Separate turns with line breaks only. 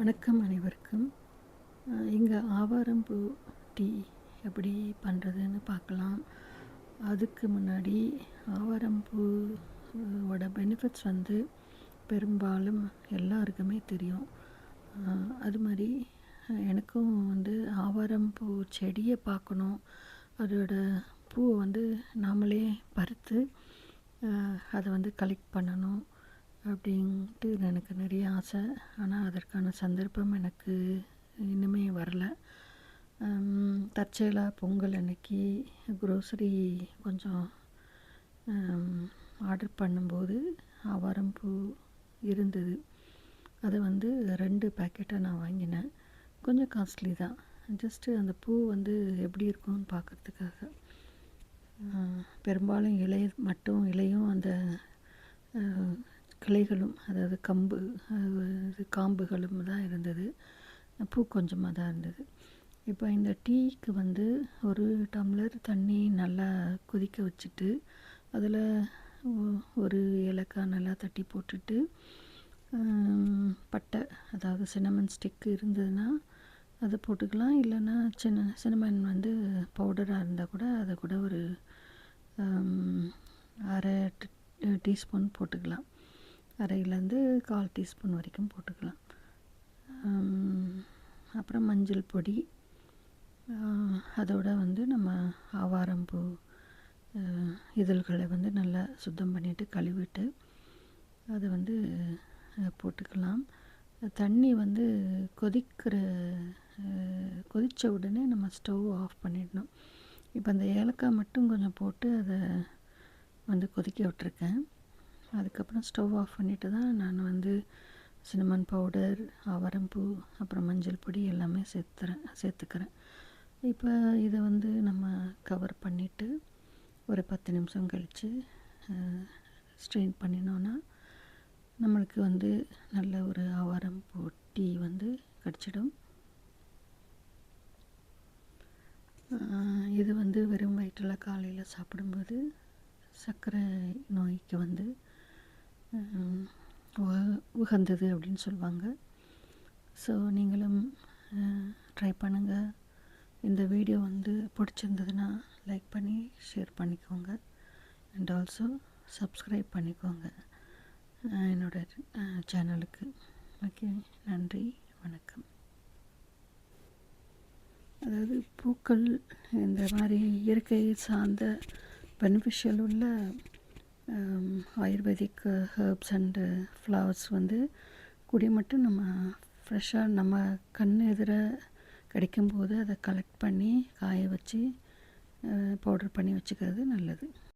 வணக்கம் அனைவருக்கும். இங்கே ஆவாரம்பூ டீ எப்படி பண்ணுறதுன்னு பார்க்கலாம். அதுக்கு முன்னாடி ஆவாரம்பூ ஓட பெனிஃபிட்ஸ் பெரும்பாலும் எல்லாருக்குமே தெரியும். அது மாதிரி எனக்கும் ஆவாரம்பூ செடியை பார்க்கணும், அதோட பூவை நாமளே பறித்து அதை கலெக்ட் பண்ணணும் அப்படின்ட்டு எனக்கு நிறைய ஆசை. ஆனால் அதற்கான சந்தர்ப்பம் எனக்கு இன்னுமே வரல. தற்செயலாக பொங்கல் அன்னைக்கு க்ரோசரி கொஞ்சம் ஆர்டர் பண்ணும்போது ஆவாரம்பூ இருந்தது. அதை 2 பேக்கெட்டாக நான் வாங்கினேன். கொஞ்சம் காஸ்ட்லி தான். ஜஸ்ட்டு அந்த பூ எப்படி இருக்கும்னு பார்க்குறதுக்காக. பெரும்பாலும் இலையும் அந்த கிளைகளும், அதாவது காம்புகளும் தான் இருந்தது. பூ கொஞ்சமாக தான் இருந்தது. இப்போ இந்த டீக்கு ஒரு டம்ளர் தண்ணி நல்லா கொதிக்க வச்சுட்டு அதில் ஒரு ஏலக்காய் நல்லா தட்டி போட்டுட்டு, பட்டை, அதாவது சின்னமன் ஸ்டிக்கு இருந்ததுன்னா அதை போட்டுக்கலாம். இல்லைன்னா சின்னமன் பவுடராக இருந்தால் கூட அதை கூட ஒரு அரை டீஸ்பூன் போட்டுக்கலாம். அரையிலேருந்து 1/4 டீஸ்பூன் வரைக்கும் போட்டுக்கலாம். அப்புறம் மஞ்சள் பொடி, அதோட நம்ம ஆவாரம்பூ இதழ்களை நல்லா சுத்தம் பண்ணிவிட்டு கழுவிட்டு அதை போட்டுக்கலாம். தண்ணி கொதித்த உடனே நம்ம ஸ்டவ் ஆஃப் பண்ணிடணும். இப்போ அந்த ஏலக்காய் மட்டும் கொஞ்சம் போட்டு அதை கொதிக்க விட்டுருக்கேன். அதுக்கப்புறம் ஸ்டவ் ஆஃப் பண்ணிவிட்டு தான் நான் சின்னமன் பவுடர், ஆவாரம்பூ, அப்புறம் மஞ்சள் பொடி எல்லாமே சேர்த்துக்கிறேன். இப்போ இதை நம்ம கவர் பண்ணிவிட்டு ஒரு 10 நிமிஷம் கழித்து ஸ்ட்ரெயின் பண்ணினோன்னா நம்மளுக்கு நல்ல ஒரு ஆவாரம்பூ டீ கிடச்சிடும். இது வெறும் வயிற்றில் காலையில் சாப்பிடும்போது சர்க்கரை நோய்க்கு உகந்தது அப்படின்னு சொல்லுவாங்க. ஸோ நீங்களும் ட்ரை பண்ணுங்கள். இந்த வீடியோ பிடிச்சிருந்ததுன்னா லைக் பண்ணி ஷேர் பண்ணிக்கோங்க. அண்ட் ஆல்சோ சப்ஸ்கிரைப் பண்ணிக்கோங்க என்னோட சேனலுக்கு. ஓகே, நன்றி, வணக்கம். அதாவது பூக்கள், இந்த மாதிரி இயற்கை சார்ந்த பெனிஃபிஷியல் உள்ள ஆயுர்வேதிக் ஹெர்ப்ஸ் அண்டு ஃப்ளவர்ஸ் கூடிய மட்டும் நம்ம ஃப்ரெஷ்ஷாக நம்ம கண் எதிர கிடைக்கும்போது அதை கலெக்ட் பண்ணி காய வச்சு பவுடர் பண்ணி வச்சுக்கிறது நல்லது.